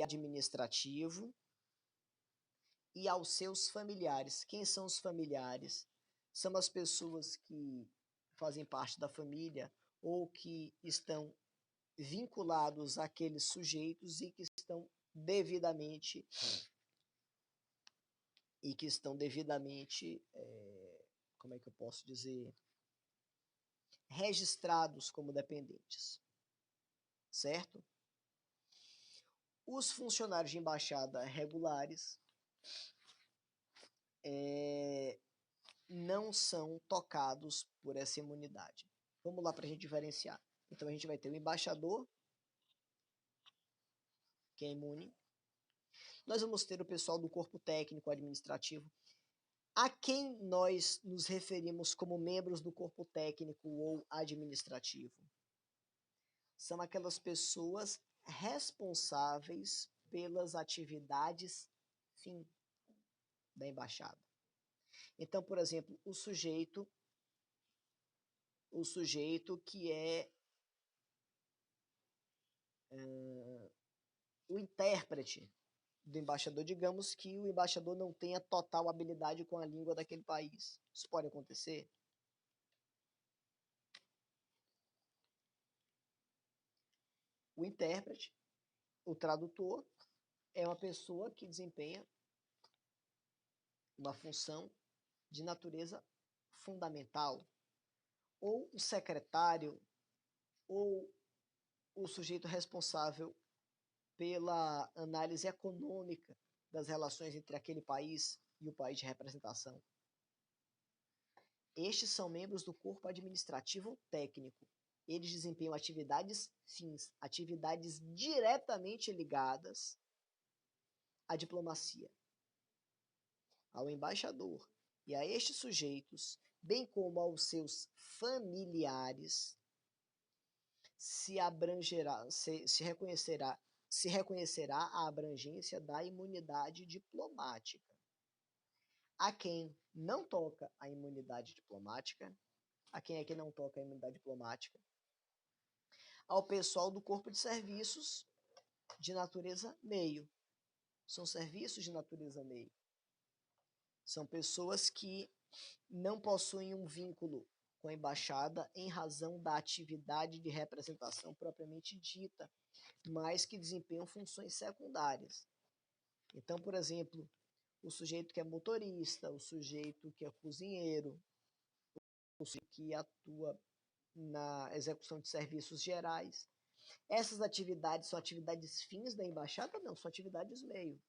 administrativo e aos seus familiares. Quem são os familiares? São as pessoas que fazem parte da família ou que estão vinculados àqueles sujeitos e que estão devidamente como é que eu posso dizer, registrados como dependentes, certo? Os funcionários de embaixada regulares não são tocados por essa imunidade. Vamos lá para a gente diferenciar. Então a gente vai ter o embaixador, que é imune. Nós vamos ter o pessoal do corpo técnico administrativo, a quem nós nos referimos como membros do corpo técnico ou administrativo. São aquelas pessoas responsáveis pelas atividades fim da embaixada. Então, por exemplo, o sujeito que é o intérprete do embaixador, digamos que o embaixador não tenha total habilidade com a língua daquele país. Isso pode acontecer? O intérprete, o tradutor, é uma pessoa que desempenha uma função de natureza fundamental. Ou o secretário, ou o sujeito responsável pela análise econômica das relações entre aquele país e o país de representação. Estes são membros do corpo administrativo técnico. Eles desempenham atividades fins, atividades diretamente ligadas à diplomacia, ao embaixador e a estes sujeitos, bem como aos seus familiares, se reconhecerá a abrangência da imunidade diplomática. A quem não toca a imunidade diplomática, a quem é que não toca a imunidade diplomática? Ao pessoal do corpo de serviços de natureza meio. São serviços de natureza meio. São pessoas que não possuem um vínculo com a embaixada em razão da atividade de representação propriamente dita, mas que desempenham funções secundárias. Então, por exemplo, o sujeito que é motorista, o sujeito que é cozinheiro, o sujeito que atua na execução de serviços gerais. Essas atividades são atividades fins da embaixada? Não, são atividades meio.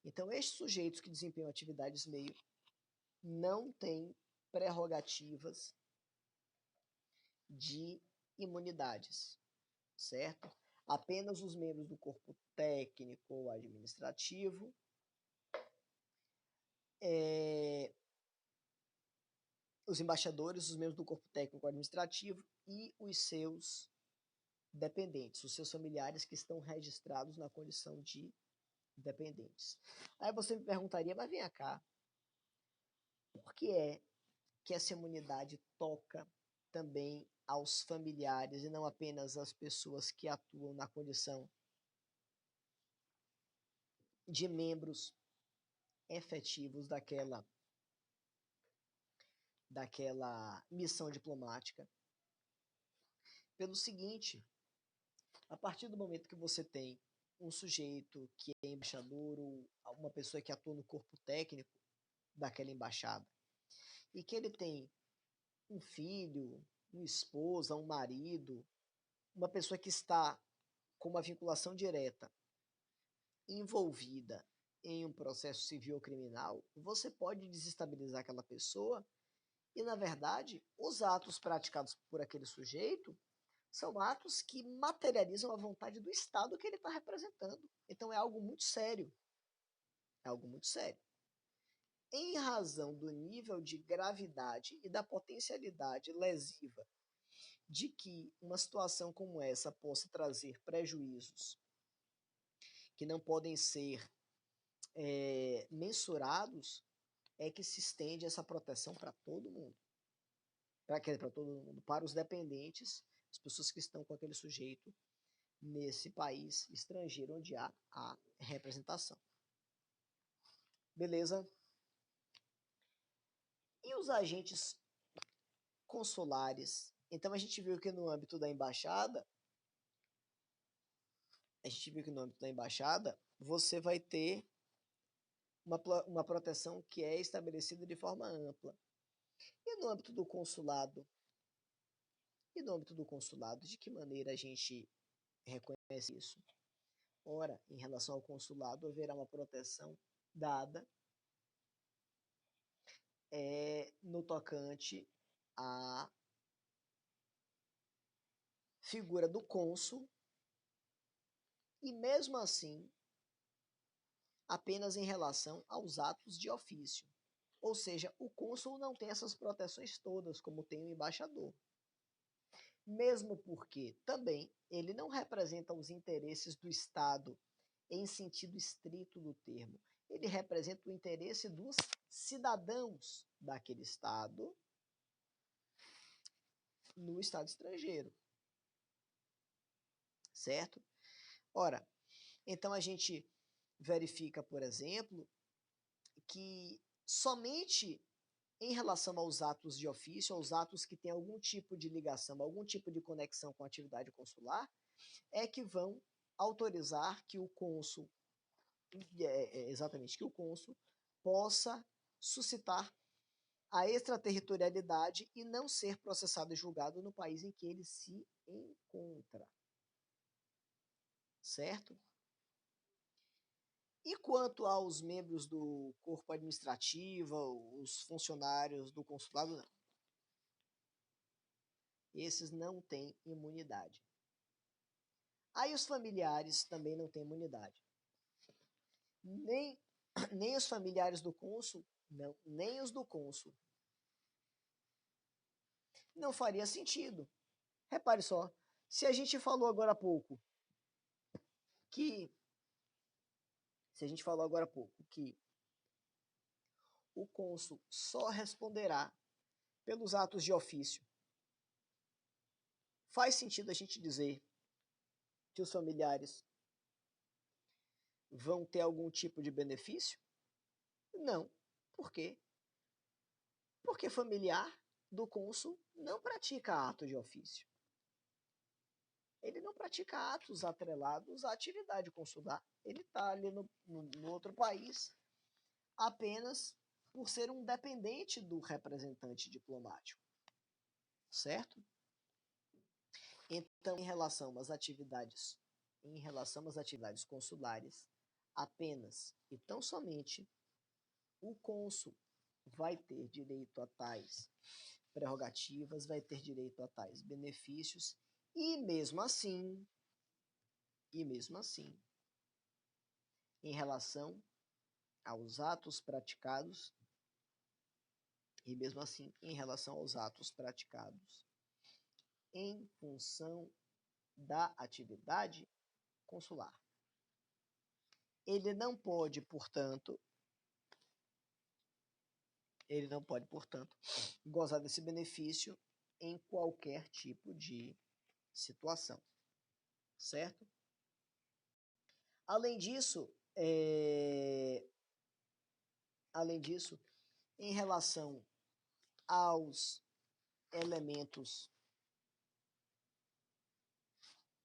Então, estes sujeitos que desempenham atividades meio não têm prerrogativas de imunidades, certo? Apenas os membros do corpo técnico ou administrativo os embaixadores, os membros do corpo técnico administrativo e os seus dependentes, os seus familiares que estão registrados na condição de dependentes. Aí você me perguntaria, mas vem cá, por que é que essa imunidade toca também aos familiares e não apenas às pessoas que atuam na condição de membros efetivos daquela missão diplomática? Pelo seguinte, a partir do momento que você tem um sujeito que é embaixador ou uma pessoa que atua no corpo técnico daquela embaixada e que ele tem um filho, uma esposa, um marido, uma pessoa que está com uma vinculação direta envolvida em um processo civil ou criminal, você pode desestabilizar aquela pessoa e, na verdade, os atos praticados por aquele sujeito são atos que materializam a vontade do Estado que ele está representando. Então é algo muito sério. É algo muito sério. Em razão do nível de gravidade e da potencialidade lesiva de que uma situação como essa possa trazer prejuízos que não podem ser mensurados, é que se estende essa proteção para todo mundo. Para todo mundo, para os dependentes, as pessoas que estão com aquele sujeito nesse país estrangeiro onde há a representação. Beleza? E os agentes consulares? Então a gente viu que no âmbito da embaixada, você vai ter uma proteção que é estabelecida de forma ampla. E no âmbito do consulado? De que maneira a gente reconhece isso? Ora, em relação ao consulado, haverá uma proteção dada no tocante à figura do cônsul, e mesmo assim, apenas em relação aos atos de ofício. Ou seja, o cônsul não tem essas proteções todas, como tem o embaixador. Mesmo porque, também, ele não representa os interesses do Estado em sentido estrito do termo. Ele representa o interesse dos cidadãos daquele Estado no Estado estrangeiro. Certo? Ora, então a gente verifica, por exemplo, que somente em relação aos atos de ofício, aos atos que têm algum tipo de ligação, algum tipo de conexão com a atividade consular, é que vão autorizar que o cônsul, exatamente, que o cônsul possa suscitar a extraterritorialidade e não ser processado e julgado no país em que ele se encontra. Certo? E quanto aos membros do corpo administrativo, os funcionários do consulado, não. Esses não têm imunidade. Aí os familiares também não têm imunidade. Nem os familiares do cônsul, não, nem os do cônsul. Não faria sentido. Repare só, se a gente falou agora há pouco que o cônsul só responderá pelos atos de ofício, faz sentido a gente dizer que os familiares vão ter algum tipo de benefício? Não. Por quê? Porque familiar do cônsul não pratica ato de ofício. Ele não pratica atos atrelados à atividade consular. Ele está ali no outro país apenas por ser um dependente do representante diplomático. Certo? Então, em relação às atividades consulares, apenas e tão somente o cônsul vai ter direito a tais prerrogativas, vai ter direito a tais benefícios, e mesmo assim, em relação aos atos praticados, em função da atividade consular. Ele não pode, portanto, gozar desse benefício em qualquer tipo de situação, certo? Além disso, em relação aos elementos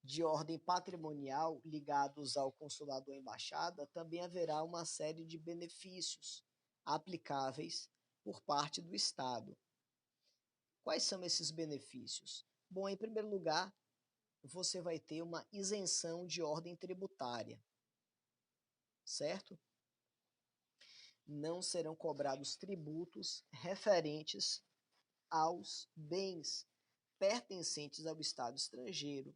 de ordem patrimonial ligados ao consulado ou embaixada, também haverá uma série de benefícios aplicáveis por parte do Estado. Quais são esses benefícios? Bom, em primeiro lugar, você vai ter uma isenção de ordem tributária, certo? Não serão cobrados tributos referentes aos bens pertencentes ao Estado estrangeiro,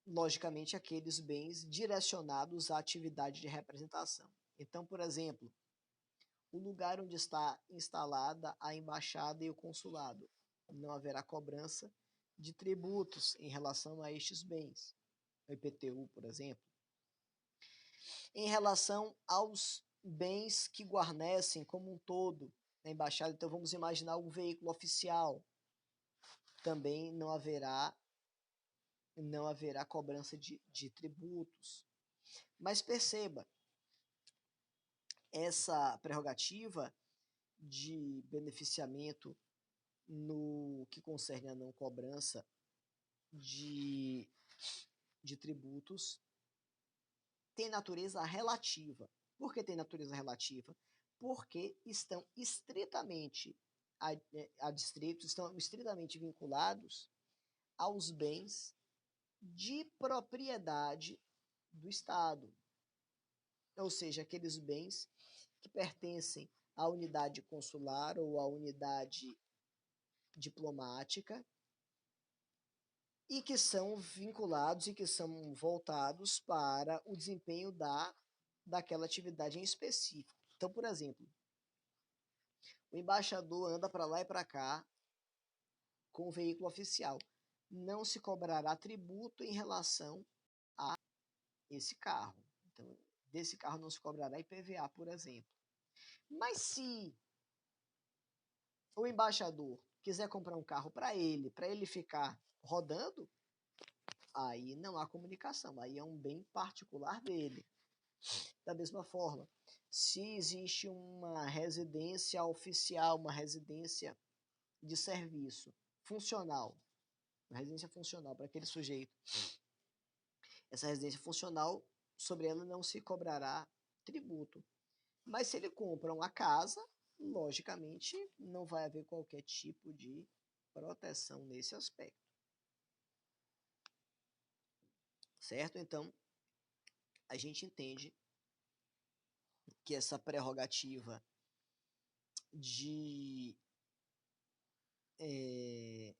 logicamente aqueles bens direcionados à atividade de representação. Então, por exemplo, o lugar onde está instalada a embaixada e o consulado, não haverá cobrança de tributos em relação a estes bens, o IPTU, por exemplo. Em relação aos bens que guarnecem como um todo na embaixada, então vamos imaginar um veículo oficial, também não haverá não haverá cobrança de tributos. Mas perceba, essa prerrogativa de beneficiamento no que concerne a não cobrança de, de tributos tem natureza relativa. Por que tem natureza relativa? Porque estão estritamente a distritos, estão estritamente vinculados aos bens de propriedade do Estado, ou seja, aqueles bens que pertencem à unidade consular ou à unidade diplomática e que são vinculados e que são voltados para o desempenho daquela atividade em específico. Então, por exemplo, o embaixador anda para lá e para cá com o veículo oficial. Não se cobrará tributo em relação a esse carro. Então, desse carro não se cobrará IPVA, por exemplo. Mas se o embaixador quiser comprar um carro para ele ficar rodando, aí não há comunicação, aí é um bem particular dele. Da mesma forma, se existe uma residência oficial, uma residência de serviço funcional, uma residência funcional para aquele sujeito, essa residência funcional, sobre ela não se cobrará tributo. Mas se ele compra uma casa, logicamente não vai haver qualquer tipo de proteção nesse aspecto. Certo? Então, a gente entende que essa prerrogativa de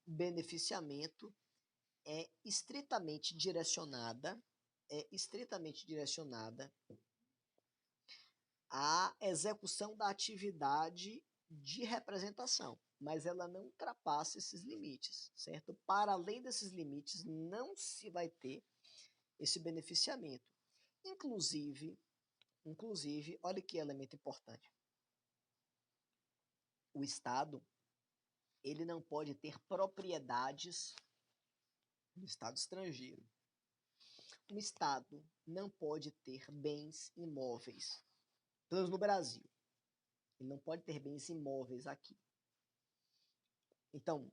beneficiamento é estritamente direcionada à execução da atividade de representação, mas ela não ultrapassa esses limites, certo? Para além desses limites, não se vai ter esse beneficiamento. Inclusive, olha que elemento importante. O Estado, ele não pode ter propriedades no Estado estrangeiro. O Estado não pode ter bens imóveis, pelo menos no Brasil. Ele não pode ter bens imóveis aqui. Então,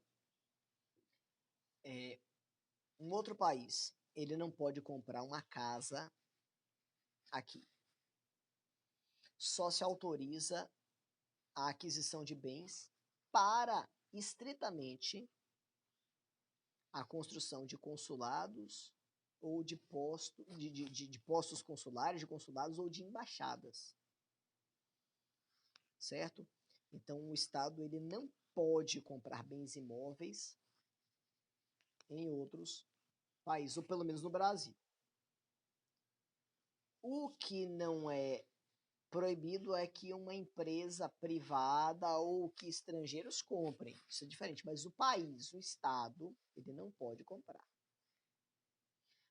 um outro país, ele não pode comprar uma casa aqui. Só se autoriza a aquisição de bens para estritamente a construção de consulados ou de postos consulares, de consulados ou de embaixadas. Certo? Então, o Estado ele não pode comprar bens imóveis em outros países, ou pelo menos no Brasil. O que não é proibido é que uma empresa privada ou que estrangeiros comprem. Isso é diferente, mas o país, o Estado, ele não pode comprar.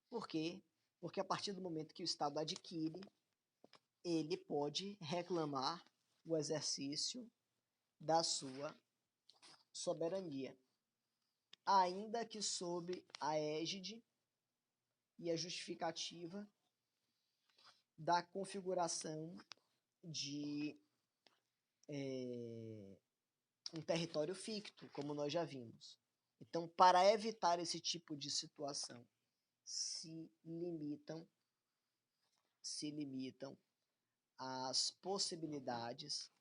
Por quê? Porque a partir do momento que o Estado adquire, ele pode reclamar o exercício da sua soberania, ainda que sob a égide e a justificativa da configuração de um território ficto, como nós já vimos. Então, para evitar esse tipo de situação, se limitam às possibilidades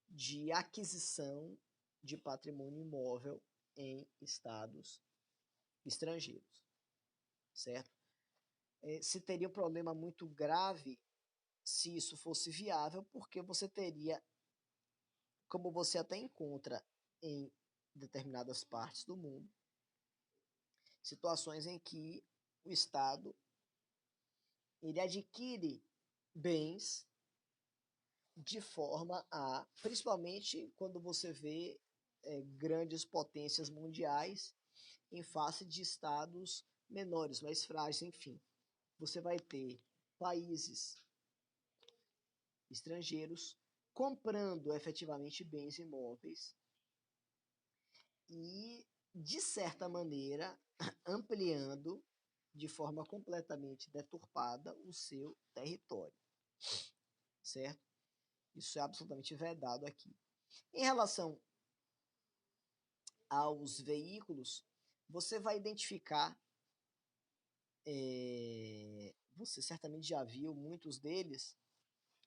de aquisição de patrimônio imóvel em estados estrangeiros, certo? Se teria um problema muito grave se isso fosse viável, porque você teria, como você até encontra em determinadas partes do mundo, situações em que o Estado ele adquire bens de forma a, principalmente quando você vê grandes potências mundiais em face de estados menores, mais frágeis, enfim. Você vai ter países estrangeiros comprando efetivamente bens imóveis e de certa maneira, ampliando de forma completamente deturpada o seu território, certo? Isso é absolutamente vedado aqui. Em relação aos veículos, você vai identificar, você certamente já viu muitos deles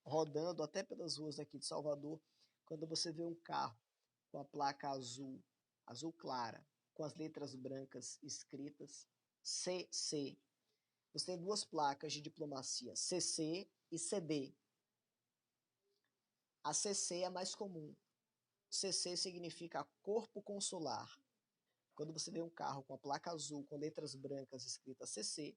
rodando até pelas ruas aqui de Salvador, quando você vê um carro com a placa azul, azul clara, com as letras brancas escritas CC. Você tem duas placas de diplomacia, CC e CD. A CC é a mais comum. CC significa Corpo Consular. Quando você vê um carro com a placa azul com letras brancas escrita CC,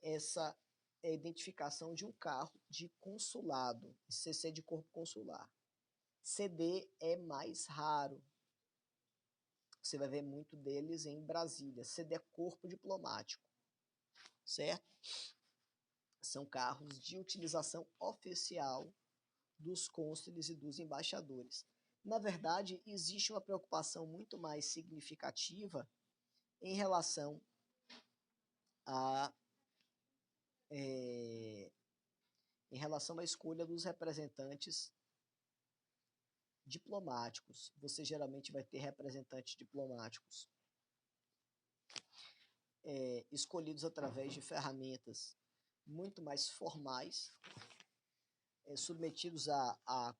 essa é a identificação de um carro de consulado, CC de Corpo Consular. CD é mais raro. Você vai ver muito deles em Brasília. CD é Corpo Diplomático, certo? São carros de utilização oficial dos cônsules e dos embaixadores. Na verdade, existe uma preocupação muito mais significativa em relação a em relação à escolha dos representantes diplomáticos. Você geralmente vai ter representantes diplomáticos escolhidos através de ferramentas muito mais formais, submetidos a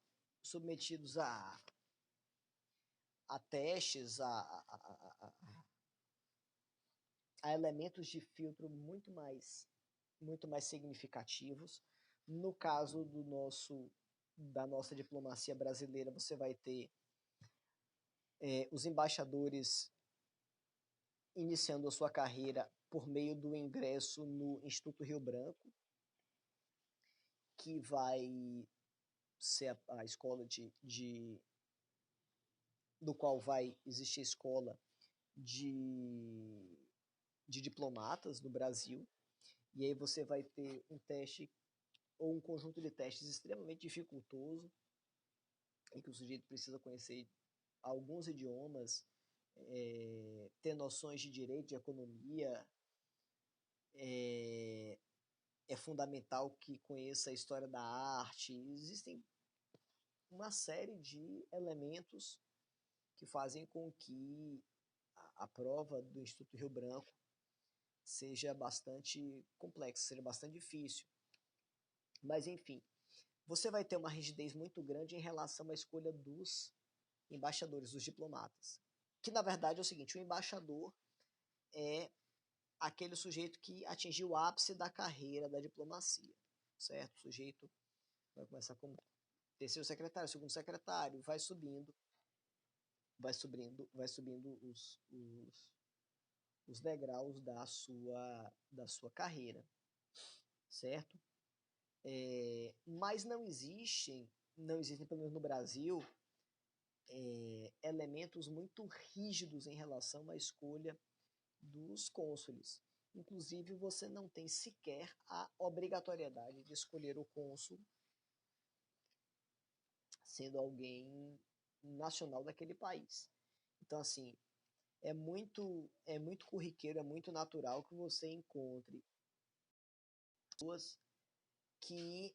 testes, a elementos de filtro muito mais significativos. No caso da nossa diplomacia brasileira, você vai ter os embaixadores iniciando a sua carreira por meio do ingresso no Instituto Rio Branco, que vai ser a escola do qual vai existir a escola de diplomatas do Brasil. E aí você vai ter um teste ou um conjunto de testes extremamente dificultoso, em que o sujeito precisa conhecer alguns idiomas, ter noções de direito, de economia, é fundamental que conheça a história da arte. Existem uma série de elementos que fazem com que a prova do Instituto Rio Branco seja bastante complexa, seja bastante difícil. Mas, enfim, você vai ter uma rigidez muito grande em relação à escolha dos embaixadores, dos diplomatas. Que, na verdade, é o seguinte, o embaixador é aquele sujeito que atingiu o ápice da carreira da diplomacia, certo? O sujeito vai começar como terceiro secretário, segundo secretário, vai subindo os degraus da sua carreira, certo? Mas não existem, pelo menos no Brasil, elementos muito rígidos em relação à escolha dos cônsules. Inclusive, você não tem sequer a obrigatoriedade de escolher o cônsul sendo alguém nacional daquele país. Então, assim, é muito corriqueiro, é muito natural que você encontre pessoas que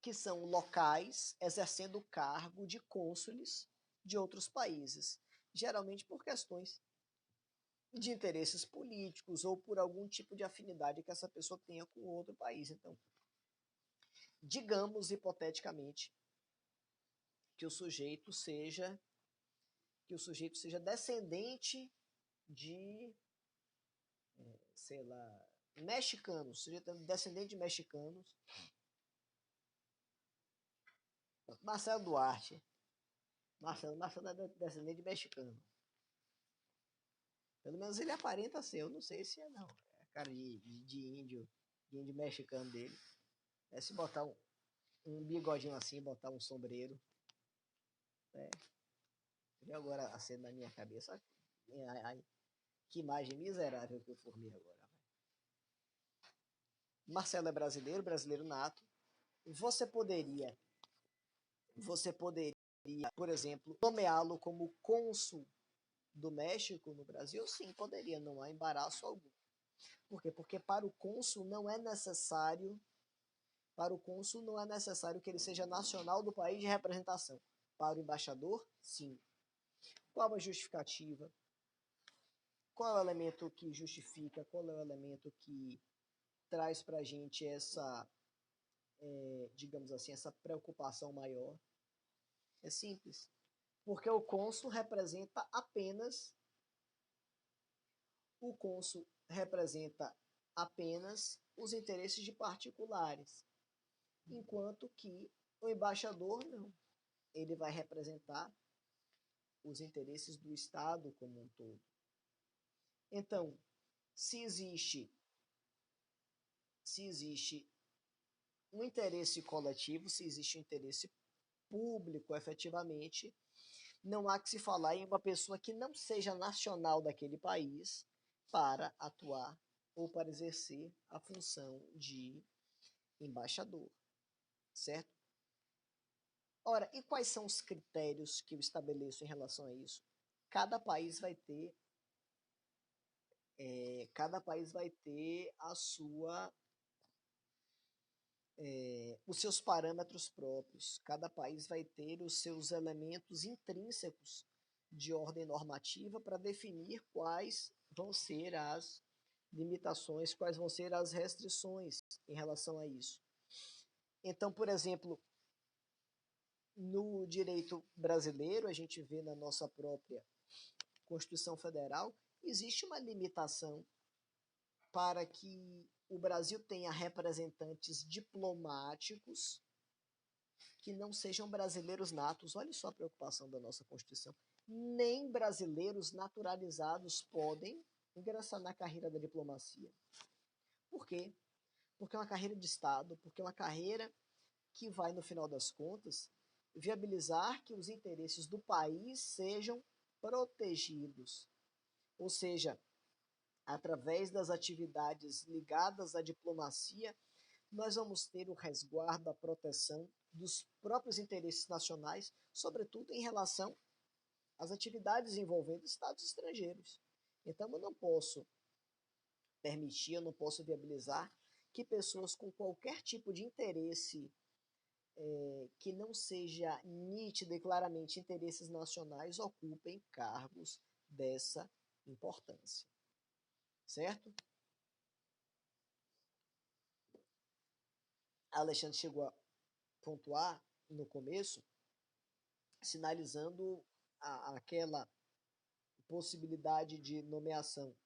que são locais exercendo o cargo de cônsules de outros países, geralmente por questões de interesses políticos ou por algum tipo de afinidade que essa pessoa tenha com outro país. Então, digamos hipoteticamente que o sujeito seja descendente de, sei lá, mexicanos, sujeito descendente de mexicanos. Marcelo Duarte. Marcelo é descendente de mexicano. Pelo menos ele aparenta ser, eu não sei se é não. É a cara de índio mexicano dele. Se botar um bigodinho assim, botar um sombreiro. Viu agora a cena na minha cabeça? Ai, que imagem miserável que eu formei agora. Marcelo é brasileiro nato. Você poderia por exemplo, nomeá-lo como cônsul do México no Brasil? Sim, poderia, não há embaraço algum. Por quê? Porque para o cônsul não é necessário que ele seja nacional do país de representação. Para o embaixador, sim. Qual a justificativa? Qual é o elemento que justifica? Qual é o elemento que traz para a gente essa, digamos assim, essa preocupação maior? É simples. Porque o cônsul representa apenas os interesses de particulares, enquanto que o embaixador não. Ele vai representar os interesses do Estado como um todo. Então, se existe um interesse coletivo, se existe um interesse público efetivamente, não há que se falar em uma pessoa que não seja nacional daquele país para atuar ou para exercer a função de embaixador, certo? Ora, e quais são os critérios que eu estabeleço em relação a isso? Cada país vai ter, cada país vai ter os seus parâmetros próprios. Cada país vai ter os seus elementos intrínsecos de ordem normativa para definir quais vão ser as limitações, quais vão ser as restrições em relação a isso. Então, por exemplo, no direito brasileiro, a gente vê na nossa própria Constituição Federal, existe uma limitação para que o Brasil tenha representantes diplomáticos que não sejam brasileiros natos. Olha só a preocupação da nossa Constituição. Nem brasileiros naturalizados podem ingressar na carreira da diplomacia. Por quê? Porque é uma carreira de Estado, porque é uma carreira que vai, no final das contas, viabilizar que os interesses do país sejam protegidos. Ou seja, através das atividades ligadas à diplomacia, nós vamos ter o resguardo, a proteção dos próprios interesses nacionais, sobretudo em relação às atividades envolvendo estados estrangeiros. Então, eu não posso permitir, eu não posso viabilizar que pessoas com qualquer tipo de interesse que não seja nítido e claramente interesses nacionais ocupem cargos dessa importância. Certo? A Alexandre chegou a pontuar no começo, sinalizando aquela possibilidade de nomeação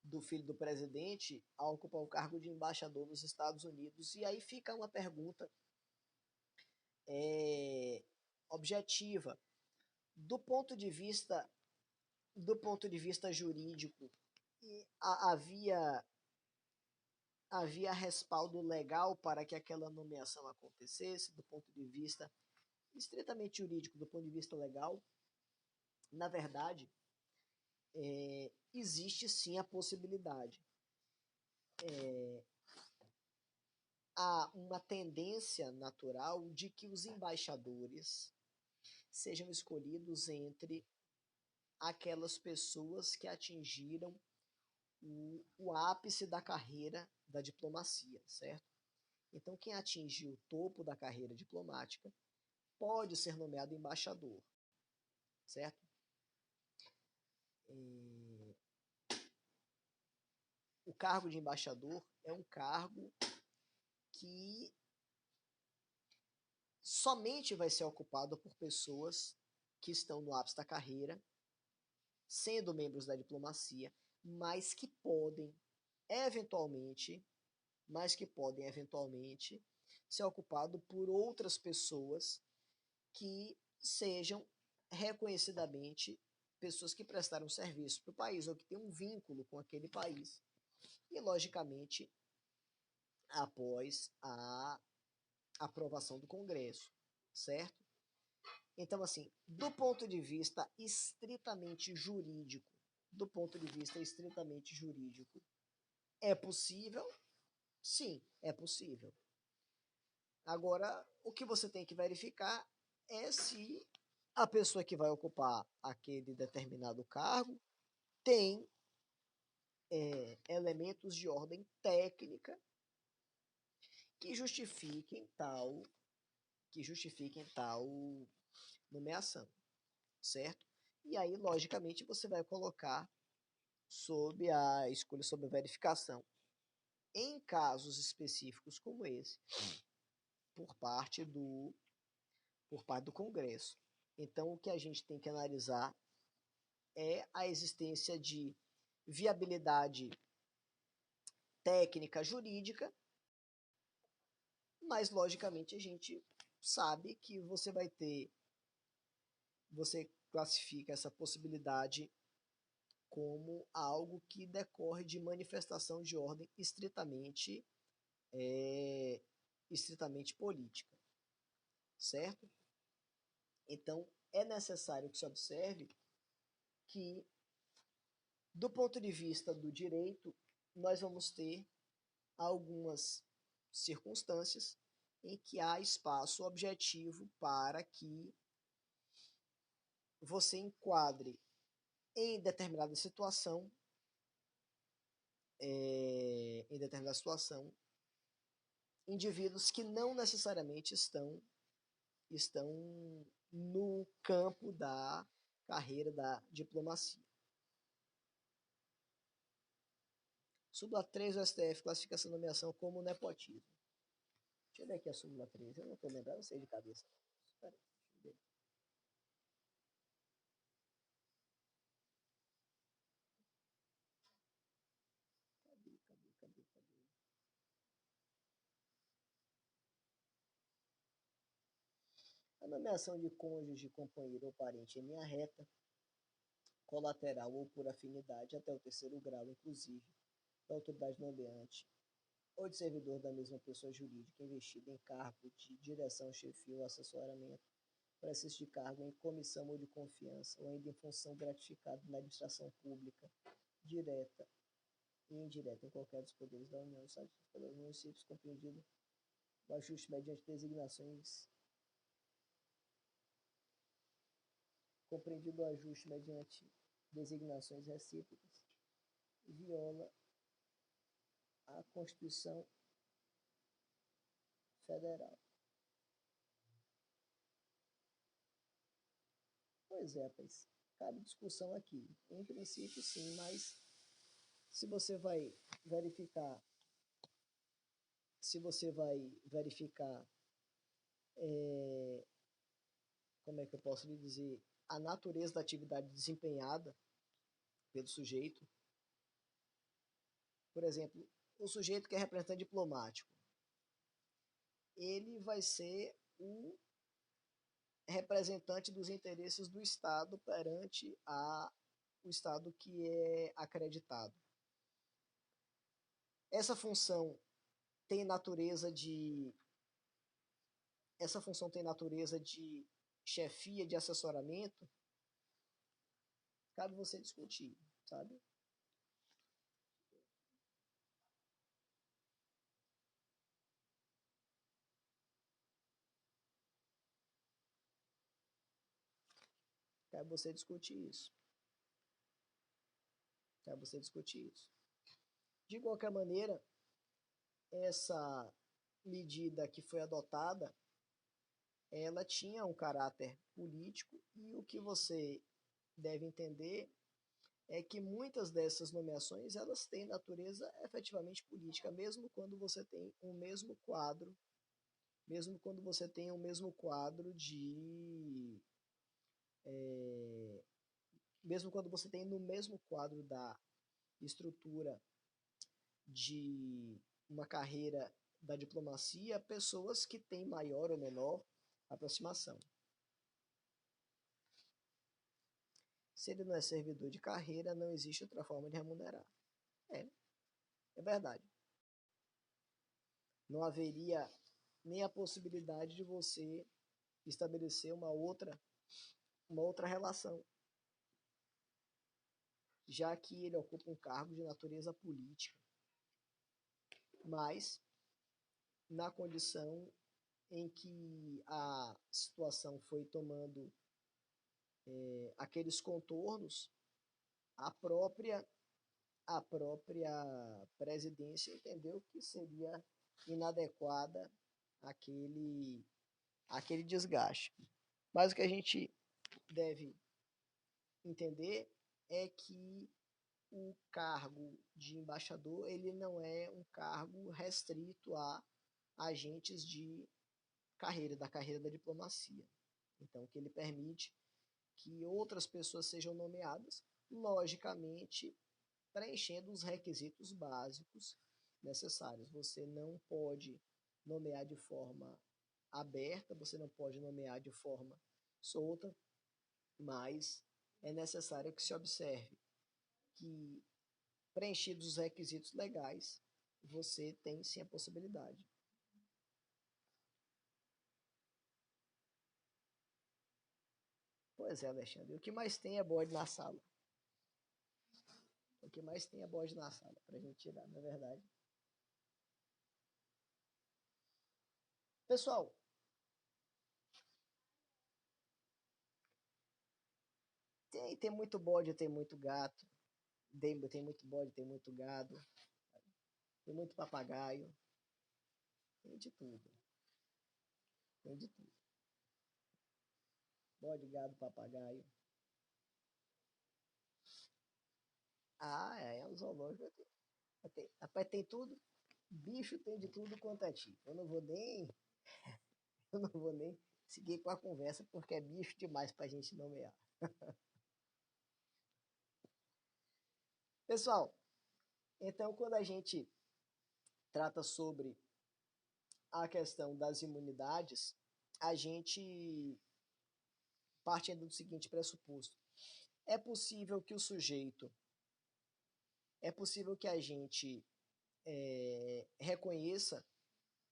do filho do presidente a ocupar o cargo de embaixador nos Estados Unidos. E aí fica uma pergunta objetiva. Do ponto de vista jurídico, havia respaldo legal para que aquela nomeação acontecesse, do ponto de vista estritamente jurídico, do ponto de vista legal? Na verdade, existe sim a possibilidade. Há uma tendência natural de que os embaixadores sejam escolhidos entre aquelas pessoas que atingiram o ápice da carreira da diplomacia, certo? Então, quem atingiu o topo da carreira diplomática pode ser nomeado embaixador, certo? O cargo de embaixador é um cargo que somente vai ser ocupado por pessoas que estão no ápice da carreira, sendo membros da diplomacia, mas que podem eventualmente ser ocupado por outras pessoas que sejam reconhecidamente pessoas que prestaram serviço para o país ou que têm um vínculo com aquele país. E, logicamente, após a aprovação do Congresso, certo? Então, assim, do ponto de vista estritamente jurídico, é possível? Sim, é possível. Agora, o que você tem que verificar é se a pessoa que vai ocupar aquele determinado cargo tem elementos de ordem técnica que justifiquem tal nomeação, certo? E aí, logicamente, você vai colocar sob a escolha sob a verificação. Em casos específicos como esse, por parte do Congresso. Então, o que a gente tem que analisar é a existência de viabilidade técnica jurídica, mas logicamente a gente sabe que você classifica essa possibilidade como algo que decorre de manifestação de ordem estritamente política, certo? Então, é necessário que se observe que, do ponto de vista do direito, nós vamos ter algumas circunstâncias em que há espaço objetivo para que você enquadre em determinada situação, indivíduos que não necessariamente estão no campo da carreira da diplomacia. Súmula 3 do STF classifica essa nomeação como nepotismo. Deixa eu ver aqui a súmula 3, eu não estou lembrando, não sei de cabeça. Espera aí, deixa eu ver. Cadê? A nomeação de cônjuge, companheiro ou parente em linha reta, colateral ou por afinidade até o terceiro grau, inclusive, da autoridade nomeante ou de servidor da mesma pessoa jurídica investida em cargo de direção, chefia ou assessoramento, para exercício de cargo em comissão ou de confiança, ou ainda em função gratificada na administração pública, direta e indireta em qualquer dos poderes da União, estados pelos municípios, compreendido o ajuste mediante designações recíprocas, viola a Constituição Federal. Pois é, pois cabe discussão aqui. Em princípio, sim, mas se você vai verificar, como é que eu posso lhe dizer, a natureza da atividade desempenhada pelo sujeito, por exemplo, o sujeito que é representante diplomático, ele vai ser o representante dos interesses do Estado perante o Estado que é acreditado. Essa função tem natureza de chefia, de assessoramento, cabe você discutir, sabe? Cabe você discutir isso. De qualquer maneira, essa medida que foi adotada, ela tinha um caráter político, e o que você deve entender é que muitas dessas nomeações elas têm natureza efetivamente política, mesmo quando você tem o mesmo quadro, mesmo quando você tem no mesmo quadro da estrutura de uma carreira da diplomacia pessoas que têm maior ou menor aproximação. Se ele não é servidor de carreira, não existe outra forma de remunerar. É verdade. Não haveria nem a possibilidade de você estabelecer uma outra relação, já que ele ocupa um cargo de natureza política, mas na condição em que a situação foi tomando aqueles contornos, a própria presidência entendeu que seria inadequada aquele desgaste. Mas o que a gente deve entender é que o cargo de embaixador ele não é um cargo restrito a agentes da carreira da diplomacia. Então, que ele permite que outras pessoas sejam nomeadas, logicamente, preenchendo os requisitos básicos necessários. Você não pode nomear de forma aberta, você não pode nomear de forma solta, mas é necessário que se observe que, preenchidos os requisitos legais, você tem sim a possibilidade. Pois é, Alexandre. O que mais tem é bode na sala. O que mais tem é bode na sala pra gente tirar, na verdade. Pessoal, tem muito bode, tem muito gato. Tem muito bode, tem muito gado. Tem muito papagaio. Tem de tudo. Tem de tudo. Bode, gado, papagaio. Ah, é um zoológico. Rapaz, tem tudo. Bicho tem de tudo quanto é tipo. Eu não vou nem seguir com a conversa porque é bicho demais pra gente nomear. Pessoal, então quando a gente trata sobre a questão das imunidades, a gente partindo do seguinte pressuposto: é possível que o sujeito, é possível que a gente reconheça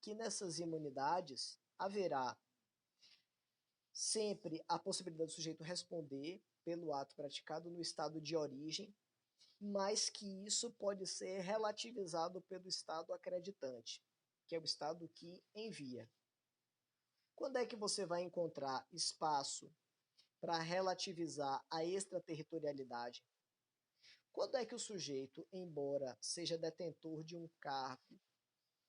que nessas imunidades haverá sempre a possibilidade do sujeito responder pelo ato praticado no estado de origem, mas que isso pode ser relativizado pelo estado acreditante, que é o estado que envia. Quando é que você vai encontrar espaço para relativizar a extraterritorialidade? Quando é que o sujeito, embora seja detentor de um cargo,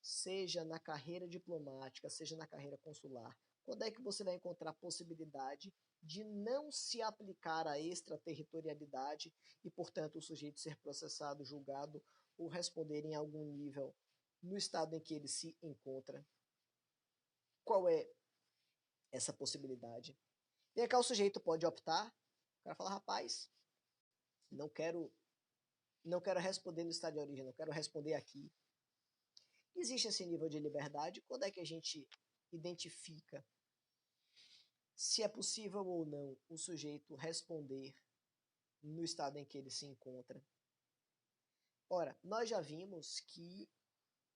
seja na carreira diplomática, seja na carreira consular, quando é que você vai encontrar a possibilidade de não se aplicar a extraterritorialidade e, portanto, o sujeito ser processado, julgado ou responder em algum nível no estado em que ele se encontra? Qual é essa possibilidade? E cá o sujeito pode optar, o cara fala, rapaz, não quero, não quero responder no estado de origem, não quero responder aqui. Existe esse nível de liberdade? Quando é que a gente identifica se é possível ou não o sujeito responder no estado em que ele se encontra? Ora, nós já vimos que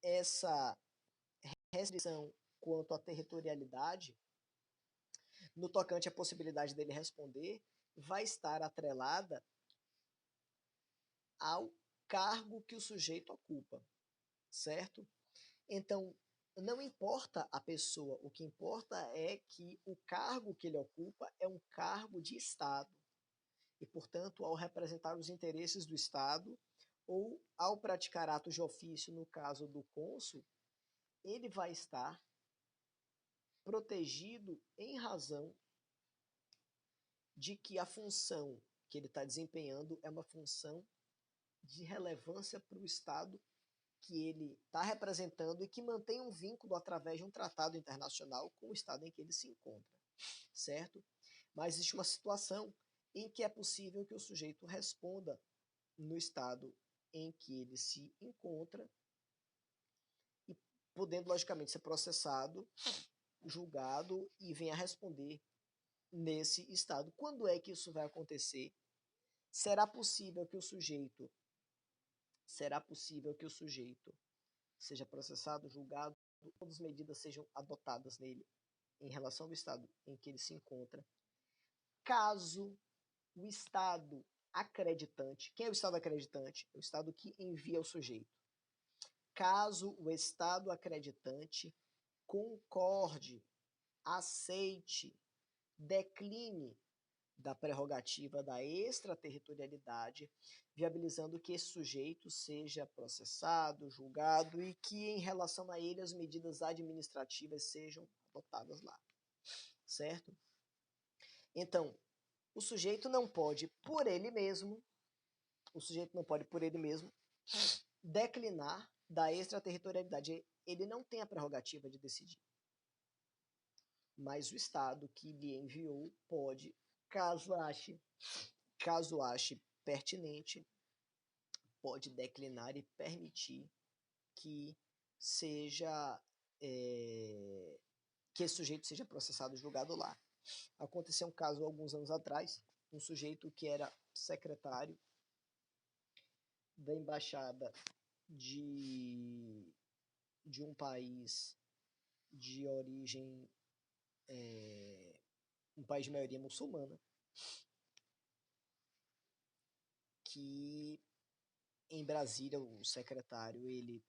essa restrição quanto à territorialidade, no tocante à possibilidade dele responder, vai estar atrelada ao cargo que o sujeito ocupa, certo? Então, não importa a pessoa, o que importa é que o cargo que ele ocupa é um cargo de Estado. E, portanto, ao representar os interesses do Estado ou ao praticar atos de ofício, no caso do cônsul, ele vai estar protegido em razão de que a função que ele está desempenhando é uma função de relevância para o Estado que ele está representando e que mantém um vínculo através de um tratado internacional com o estado em que ele se encontra, certo? Mas existe uma situação em que é possível que o sujeito responda no estado em que ele se encontra e podendo, logicamente, ser processado, julgado e venha responder nesse estado. Quando é que isso vai acontecer? Será possível que o sujeito seja processado, julgado, todas as medidas sejam adotadas nele em relação ao estado em que ele se encontra. Caso o estado acreditante, quem é o estado acreditante? É o estado que envia o sujeito. Caso o estado acreditante concorde, aceite, decline da prerrogativa da extraterritorialidade, viabilizando que esse sujeito seja processado, julgado e que, em relação a ele, as medidas administrativas sejam adotadas lá, certo? Então, o sujeito não pode, por ele mesmo, declinar da extraterritorialidade. Ele não tem a prerrogativa de decidir. Mas o Estado que lhe enviou pode, caso ache pertinente, pode declinar e permitir que seja que esse sujeito seja processado e julgado lá. Aconteceu um caso alguns anos atrás, um sujeito que era secretário da embaixada de um país de origem, um país de maioria muçulmana, que em Brasília o secretário ele